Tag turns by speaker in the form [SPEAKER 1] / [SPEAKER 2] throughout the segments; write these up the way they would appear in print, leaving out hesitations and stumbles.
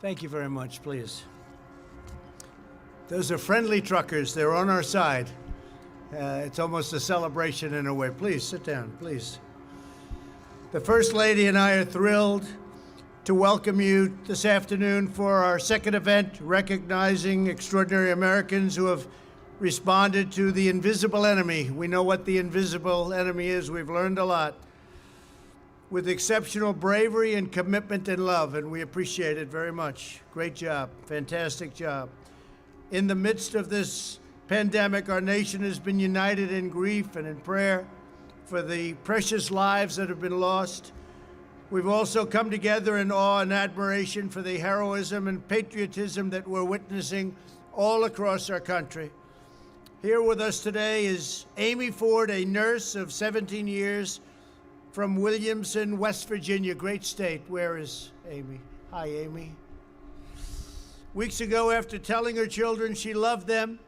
[SPEAKER 1] Thank you very much, please. Those are friendly truckers. They're on our side. It's almost a celebration in a way. Please, sit down, please. The First Lady and I are thrilled to welcome you this afternoon for our second event, recognizing extraordinary Americans who have responded to the invisible enemy. We know what the invisible enemy is. We've learned a lot. With exceptional bravery and commitment and love, and we appreciate it very much. Great job, fantastic job. In the midst of this pandemic, our nation has been united in grief and in prayer for the precious lives that have been lost. We've also come together in awe and admiration for the heroism and patriotism that we're witnessing all across our country. Here with us today is Amy Ford, a nurse of 17 years, from Williamson, West Virginia, great state. Where is Amy? Hi, Amy. Weeks ago, after telling her children she loved them,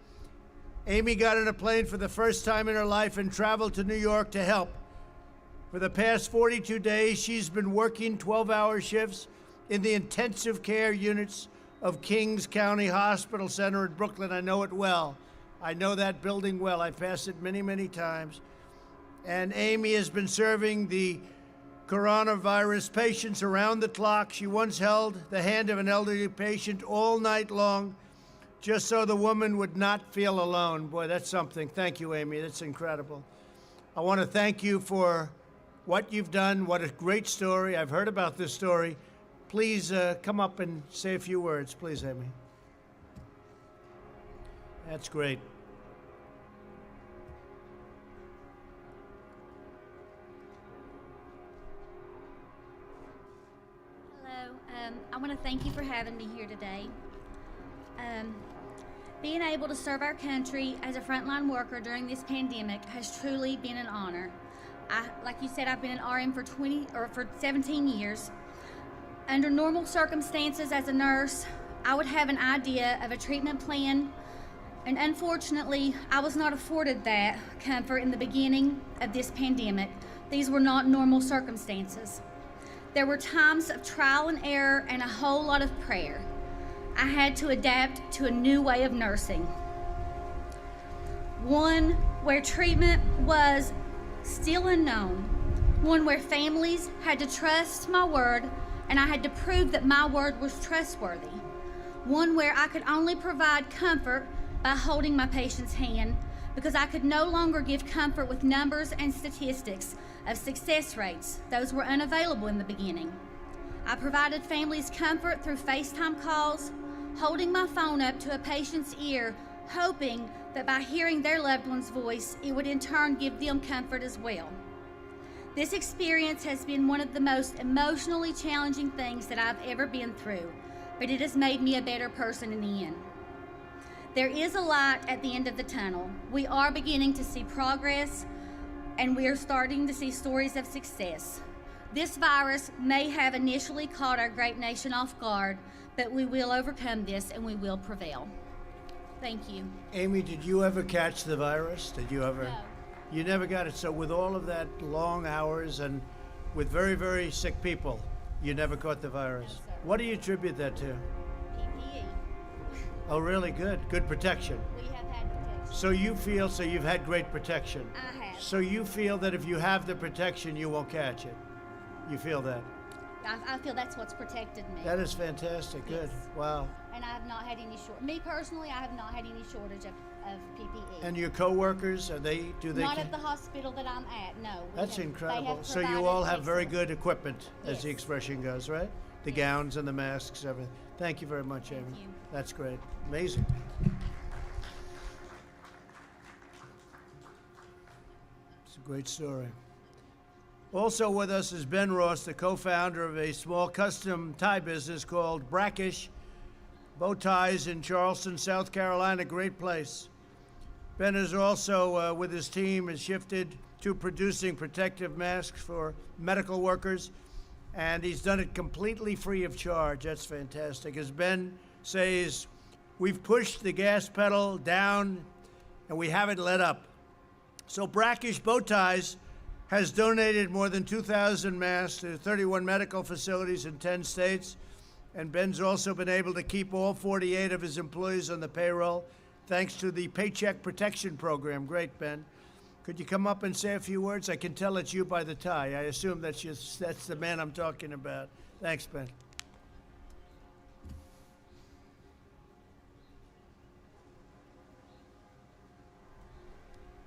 [SPEAKER 1] Amy got on a plane for the first time in her life and traveled to New York to help. For the past 42 days, she's been working 12-hour shifts in the intensive care units of Kings County Hospital Center in Brooklyn. I know it well. I know that building well. I've passed it many, many times. And Amy has been serving the coronavirus patients around the clock. She once held the hand of an elderly patient all night long, just so the woman would not feel alone. Boy, that's something. Thank you, Amy. That's incredible. I want to thank you for what you've done. What a great story. I've heard about this story. Please come up and say a few words. Please, Amy. That's great.
[SPEAKER 2] I want to thank you for having me here today. Being able to serve our country as a frontline worker during this pandemic has truly been an honor. Like you said, I've been an RN for 17 years. Under normal circumstances as a nurse, I would have an idea of a treatment plan, and unfortunately, I was not afforded that comfort in the beginning of this pandemic. These were not normal circumstances. There were times of trial and error and a whole lot of prayer. I had to adapt to a new way of nursing. One where treatment was still unknown. One where families had to trust my word and I had to prove that my word was trustworthy. One where I could only provide comfort by holding my patient's hand, because I could no longer give comfort with numbers and statistics of success rates. Those were unavailable in the beginning. I provided families comfort through FaceTime calls, holding my phone up to a patient's ear, hoping that by hearing their loved one's voice, it would in turn give them comfort as well. This experience has been one of the most emotionally challenging things that I've ever been through, but it has made me a better person in the end. There is a light at the end of the tunnel. We are beginning to see progress, and we are starting to see stories of success. This virus may have initially caught our great nation off guard, but we will overcome this and we will prevail. Thank you.
[SPEAKER 1] Amy, did you ever catch the virus? Did you ever?
[SPEAKER 2] No.
[SPEAKER 1] You never got it. So with all of that long hours and with very, very sick people, you never caught the virus.
[SPEAKER 2] No, sir.
[SPEAKER 1] What do you attribute that to?
[SPEAKER 2] PPE.
[SPEAKER 1] Oh, really? Good. Good protection.
[SPEAKER 2] We have had protection.
[SPEAKER 1] So you feel, so you've had great protection.
[SPEAKER 2] I have.
[SPEAKER 1] So you feel that if you have the protection, you won't catch it. You feel that?
[SPEAKER 2] I feel that's what's protected me.
[SPEAKER 1] That is fantastic. Good.
[SPEAKER 2] Yes.
[SPEAKER 1] Wow.
[SPEAKER 2] And I have not had any me personally, I have not had any shortage of PPE.
[SPEAKER 1] And your coworkers, do they?
[SPEAKER 2] Not at the hospital that I'm at, no.
[SPEAKER 1] That's
[SPEAKER 2] they
[SPEAKER 1] incredible.
[SPEAKER 2] have
[SPEAKER 1] So you
[SPEAKER 2] provided
[SPEAKER 1] all have very
[SPEAKER 2] excellent-
[SPEAKER 1] good equipment, as the
[SPEAKER 2] Yes.
[SPEAKER 1] expression goes, right? The
[SPEAKER 2] Yes.
[SPEAKER 1] gowns and the masks, everything. Thank you very much, Amy.
[SPEAKER 2] Thank you.
[SPEAKER 1] That's great. Amazing. It's a great story. Also with us is Ben Ross, the co-founder of a small custom tie business called Brackish Bow Ties in Charleston, South Carolina. Great place. Ben is also, with his team, has shifted to producing protective masks for medical workers, and he's done it completely free of charge. That's fantastic. As Ben says, we've pushed the gas pedal down, and we haven't let up. So Brackish Bow Ties has donated more than 2,000 masks to 31 medical facilities in 10 states. And Ben's also been able to keep all 48 of his employees on the payroll thanks to the Paycheck Protection Program. Great, Ben. Could you come up and say a few words? I can tell it's you by the tie. I assume that's the man I'm talking about. Thanks, Ben.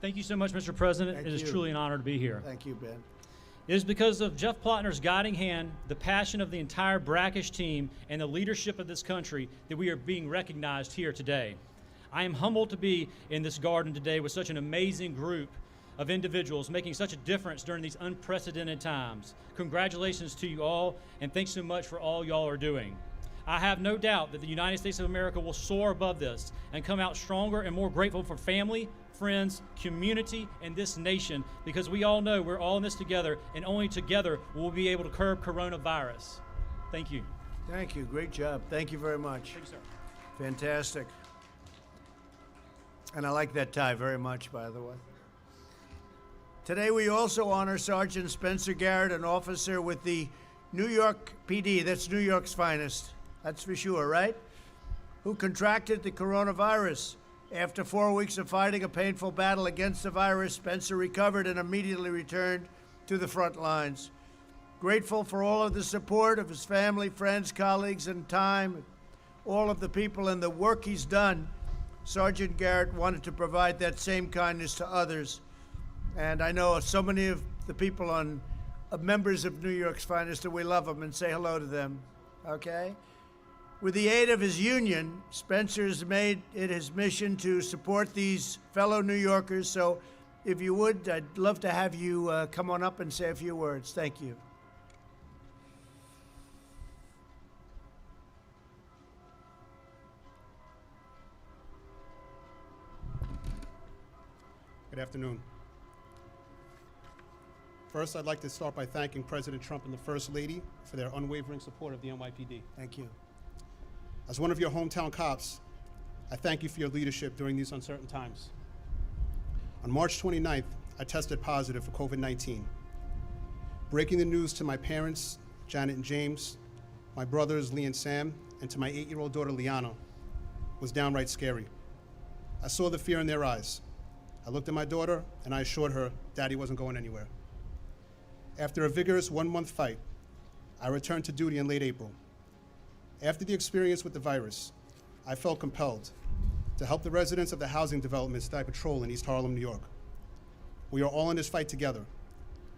[SPEAKER 3] Thank you so much, Mr. President.
[SPEAKER 1] Thank
[SPEAKER 3] It is
[SPEAKER 1] you.
[SPEAKER 3] truly an honor to be here.
[SPEAKER 1] Thank you, Ben.
[SPEAKER 3] It is because of Jeff Plotner's guiding hand, the passion of the entire Brackish team, and the leadership of this country that we are being recognized here today. I am humbled to be in this garden today with such an amazing group of individuals making such a difference during these unprecedented times. Congratulations to you all, and thanks so much for all y'all are doing. I have no doubt that the United States of America will soar above this and come out stronger and more grateful for family, friends, community, and this nation, because we all know we're all in this together, and only together will we be able to curb coronavirus. Thank you.
[SPEAKER 1] Thank you. Great job. Thank you very much.
[SPEAKER 3] Thank you, sir.
[SPEAKER 1] Fantastic. And I like that tie very much, by the way. Today we also honor Sergeant Spencer Garrett, an officer with the New York PD, that's New York's finest, that's for sure, right? Who contracted the coronavirus. After 4 weeks of fighting a painful battle against the virus, Spencer recovered and immediately returned to the front lines. Grateful for all of the support of his family, friends, colleagues, and time, all of the people and the work he's done, Sergeant Garrett wanted to provide that same kindness to others. And I know so many of the people members of New York's finest, that we love them and say hello to them, okay? With the aid of his union, Spencer's made it his mission to support these fellow New Yorkers. So if you would, I'd love to have you come on up and say a few words. Thank you.
[SPEAKER 4] Good afternoon. First, I'd like to start by thanking President Trump and the First Lady for their unwavering support of the NYPD.
[SPEAKER 1] Thank you.
[SPEAKER 4] As one of your hometown cops, I thank you for your leadership during these uncertain times. On March 29th, I tested positive for COVID-19. Breaking the news to my parents, Janet and James, my brothers, Lee and Sam, and to my 8-year-old daughter, Liana, was downright scary. I saw the fear in their eyes. I looked at my daughter, and I assured her Daddy wasn't going anywhere. After a vigorous 1-month fight, I returned to duty in late April. After the experience with the virus, I felt compelled to help the residents of the housing developments that I patrol in East Harlem, New York. We are all in this fight together.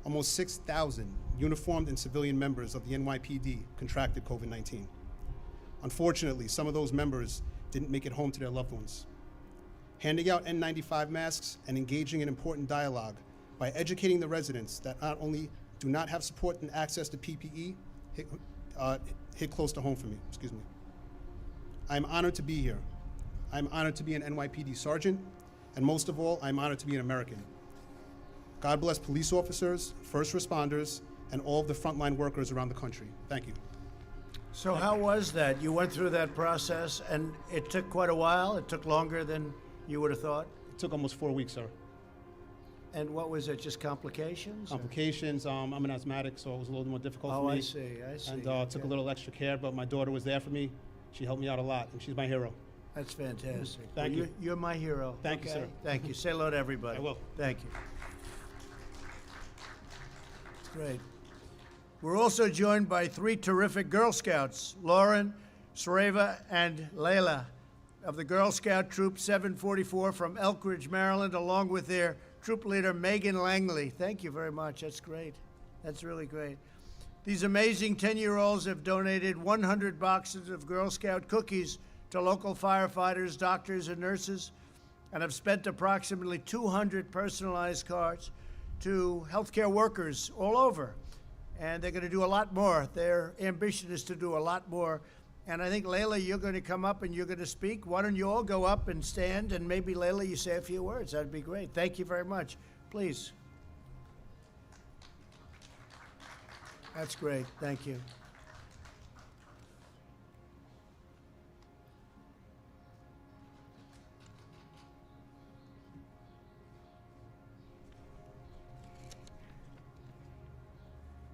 [SPEAKER 4] Almost 6,000 uniformed and civilian members of the NYPD contracted COVID-19. Unfortunately, some of those members didn't make it home to their loved ones. Handing out N95 masks and engaging in important dialogue by educating the residents that not only do not have support and access to PPE hit close to home for me, excuse me. I'm honored to be here. I'm honored to be an NYPD sergeant, and most of all, I'm honored to be an American. God bless police officers, first responders, and all of the frontline workers around the country. Thank you.
[SPEAKER 1] So how was that? You went through that process, and it took quite a while? It took longer than you would have thought?
[SPEAKER 4] It took almost 4 weeks, sir.
[SPEAKER 1] And what was it, just complications? or-
[SPEAKER 4] Complications, I'm an asthmatic, so it was a little more difficult for
[SPEAKER 1] Oh,
[SPEAKER 4] me.
[SPEAKER 1] I see, I see.
[SPEAKER 4] And took a
[SPEAKER 1] Okay.
[SPEAKER 4] little extra care, but my daughter was there for me. She helped me out a lot, and she's my hero.
[SPEAKER 1] That's fantastic.
[SPEAKER 4] Thank
[SPEAKER 1] Well,
[SPEAKER 4] you.
[SPEAKER 1] You're my hero.
[SPEAKER 4] Thank you,
[SPEAKER 1] okay?
[SPEAKER 4] sir.
[SPEAKER 1] Thank you. Say hello to everybody.
[SPEAKER 4] I will.
[SPEAKER 1] Thank you. Great. We're also joined by 3 terrific Girl Scouts, Lauren, Sareva, and Layla of the Girl Scout Troop 744 from Elk Ridge, Maryland, along with their troop leader, Megan Langley. Thank you very much. That's great. That's really great. These amazing 10-year-olds have donated 100 boxes of Girl Scout cookies to local firefighters, doctors, and nurses, and have spent approximately 200 personalized cards to healthcare workers all over. And they're going to do a lot more. Their ambition is to do a lot more. And I think, Layla, you're going to come up and you're going to speak. Why don't you all go up and stand, and maybe, Layla, you say a few words. That'd be great. Thank you very much. Please. That's great. Thank you.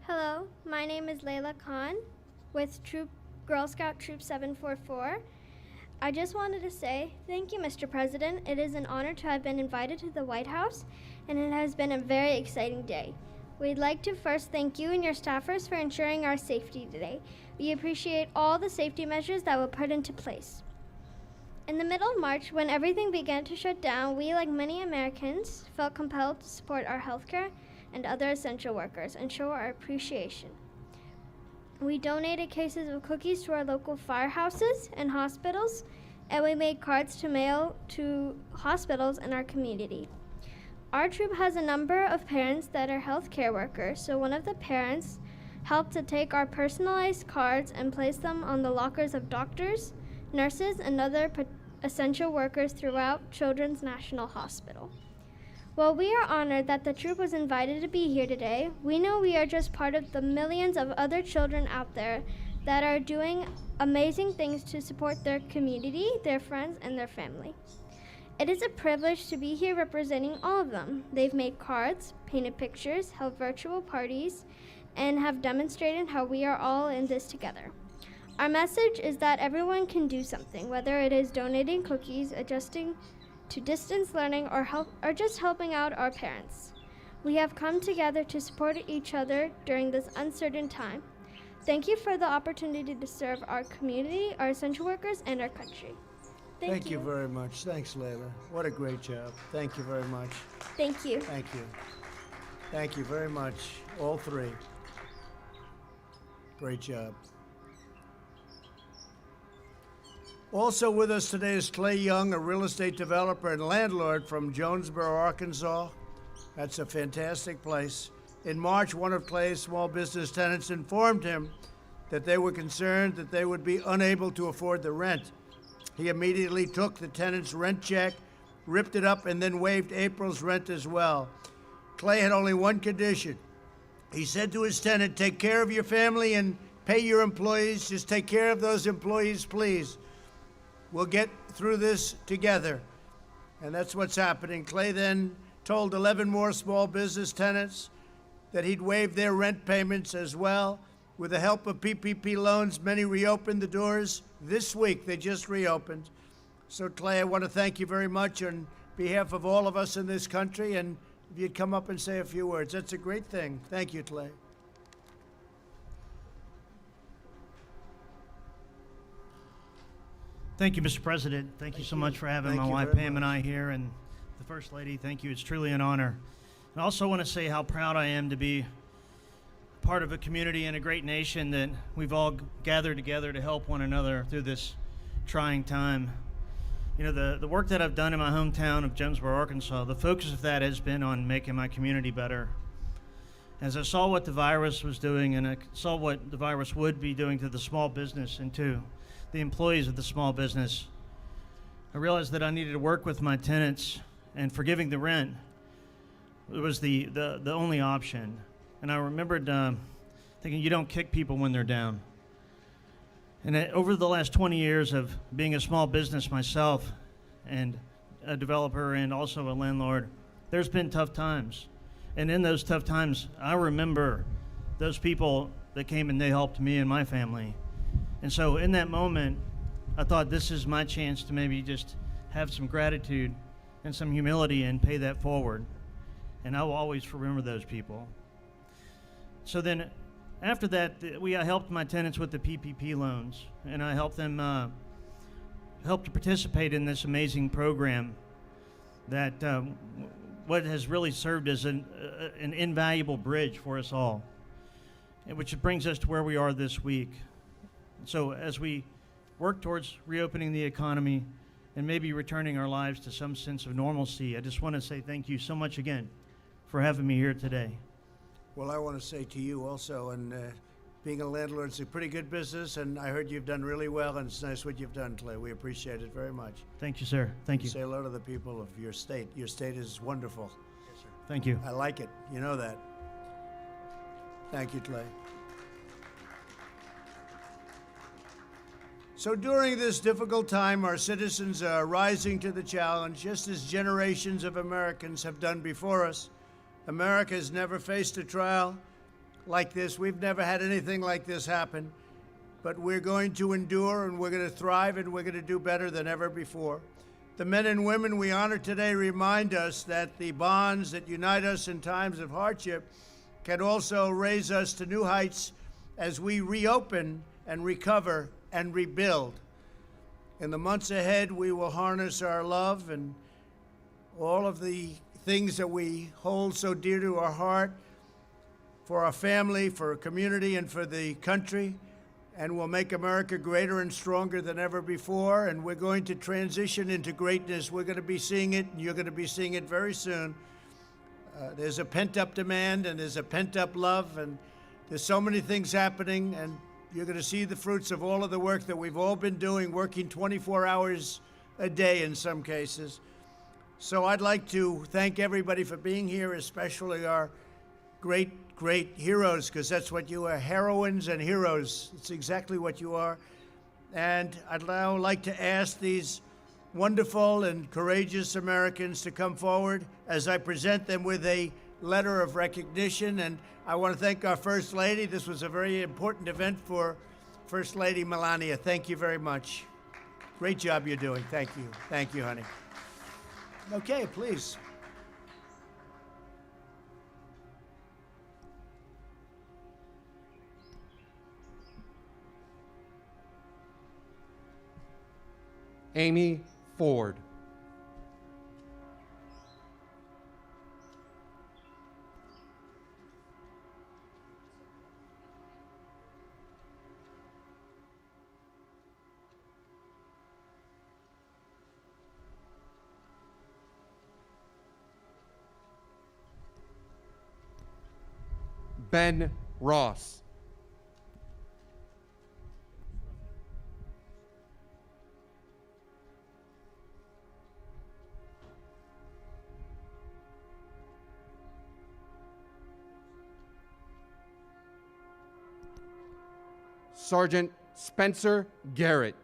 [SPEAKER 5] Hello, my name is Layla Khan with Troop Girl Scout Troop 744. I just wanted to say thank you, Mr. President. It is an honor to have been invited to the White House, and it has been a very exciting day. We'd like to first thank you and your staffers for ensuring our safety today. We appreciate all the safety measures that were put into place. In the middle of March, when everything began to shut down, we, like many Americans, felt compelled to support our healthcare and other essential workers and show our appreciation. We donated cases of cookies to our local firehouses and hospitals, and we made cards to mail to hospitals in our community. Our troop has a number of parents that are healthcare workers, so one of the parents helped to take our personalized cards and place them on the lockers of doctors, nurses, and other essential workers throughout Children's National Hospital. While we are honored that the troop was invited to be here today, we know we are just part of the millions of other children out there that are doing amazing things to support their community, their friends, and their family. It is a privilege to be here representing all of them. They've made cards, painted pictures, held virtual parties, and have demonstrated how we are all in this together. Our message is that everyone can do something, whether it is donating cookies, adjusting to distance learning, or just helping out our parents. We have come together to support each other during this uncertain time. Thank you for the opportunity to serve our community, our essential workers, and our country.
[SPEAKER 1] Thank you very much. Thanks, Layla. What a great job. Thank you very much.
[SPEAKER 5] Thank you.
[SPEAKER 1] Thank you. Thank you very much, all three. Great job. Also with us today is Clay Young, a real estate developer and landlord from Jonesboro, Arkansas. That's a fantastic place. In March, one of Clay's small business tenants informed him that they were concerned that they would be unable to afford the rent. He immediately took the tenant's rent check, ripped it up, and then waived April's rent as well. Clay had only one condition. He said to his tenant, "Take care of your family and pay your employees. Just take care of those employees, please. We'll get through this together." And that's what's happening. Clay then told 11 more small business tenants that he'd waive their rent payments as well. With the help of PPP loans, many reopened the doors this week. They just reopened. So, Clay, I want to thank you very much on behalf of all of us in this country. And if you'd come up and say a few words, that's a great thing. Thank you, Clay.
[SPEAKER 6] Thank you, Mr. President. Thank you so much for having
[SPEAKER 1] Thank
[SPEAKER 6] my
[SPEAKER 1] you
[SPEAKER 6] wife
[SPEAKER 1] very
[SPEAKER 6] Pam and I here, and the First Lady. Thank you. It's truly an honor. And I also want to say how proud I am to be part of a community and a great nation that we've all gathered together to help one another through this trying time. You know, the work that I've done in my hometown of Jonesboro, Arkansas, the focus of that has been on making my community better. As I saw what the virus was doing, and I saw what the virus would be doing to the small business and to the employees of the small business, I realized that I needed to work with my tenants, and forgiving the rent was the only option. And I remembered thinking, you don't kick people when they're down. And over the last 20 years of being a small business myself and a developer and also a landlord, there's been tough times. And in those tough times, I remember those people that came and they helped me and my family. And so in that moment, I thought this is my chance to maybe just have some gratitude and some humility and pay that forward. And I will always remember those people. So then after that, I helped my tenants with the PPP loans, and I helped them help to participate in this amazing program that what has really served as an invaluable bridge for us all, which brings us to where we are this week. So as we work towards reopening the economy and maybe returning our lives to some sense of normalcy, I just want to say thank you so much again for having me here today.
[SPEAKER 1] Well, I want to say to you also, and being a landlord is a pretty good business, and I heard you've done really well, and it's nice what you've done, Clay. We appreciate it very much.
[SPEAKER 6] Thank you, sir. Thank you.
[SPEAKER 1] Say hello to the people of your state. Your state is wonderful.
[SPEAKER 6] Yes, sir. Thank you.
[SPEAKER 1] I like it. You know that. Thank you, Clay. So during this difficult time, our citizens are rising to the challenge, just as generations of Americans have done before us. America has never faced a trial like this. We've never had anything like this happen. but we're going to endure and we're going to thrive and we're going to do better than ever before. The men and women we honor today remind us that the bonds that unite us in times of hardship can also raise us to new heights as we reopen and recover and rebuild. In the months ahead, we will harness our love and all of the things that we hold so dear to our heart for our family, for our community, and for the country. And we'll make America greater and stronger than ever before. And we're going to transition into greatness. We're going to be seeing it, and you're going to be seeing it very soon. There's a pent-up demand, and there's a pent-up love, and there's so many things happening, and you're going to see the fruits of all of the work that we've all been doing, working 24 hours a day in some cases. So I'd like to thank everybody for being here, especially our great heroes, because that's what you are, heroines and heroes. It's exactly what you are. And I'd now like to ask these wonderful and courageous Americans to come forward as I present them with a letter of recognition. And I want to thank our First Lady. This was a very important event for First Lady Melania. Thank you very much. Great job you're doing. Thank you. Thank you, honey. Okay, please.
[SPEAKER 7] Amy Ford. Ben Ross. Sergeant Spencer Garrett.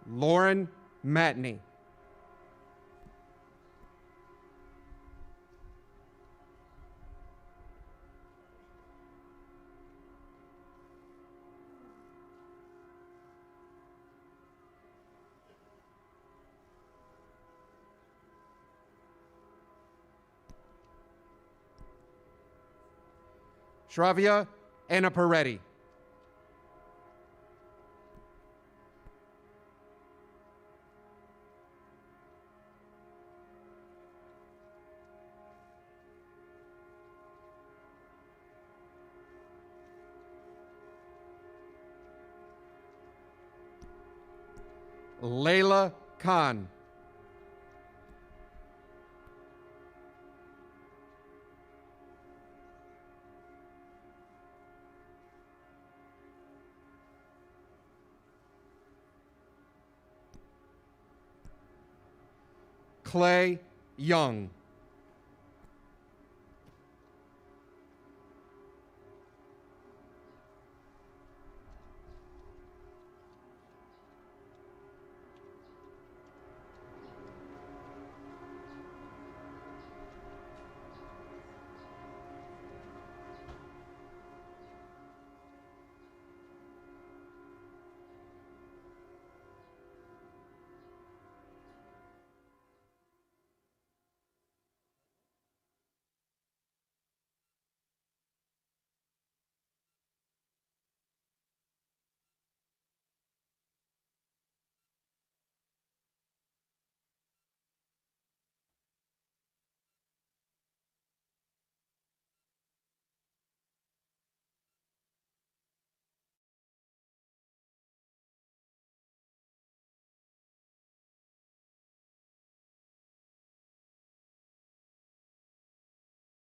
[SPEAKER 7] Lauren Matney. Shravia Anna Peretti. Layla Khan. Clay Young.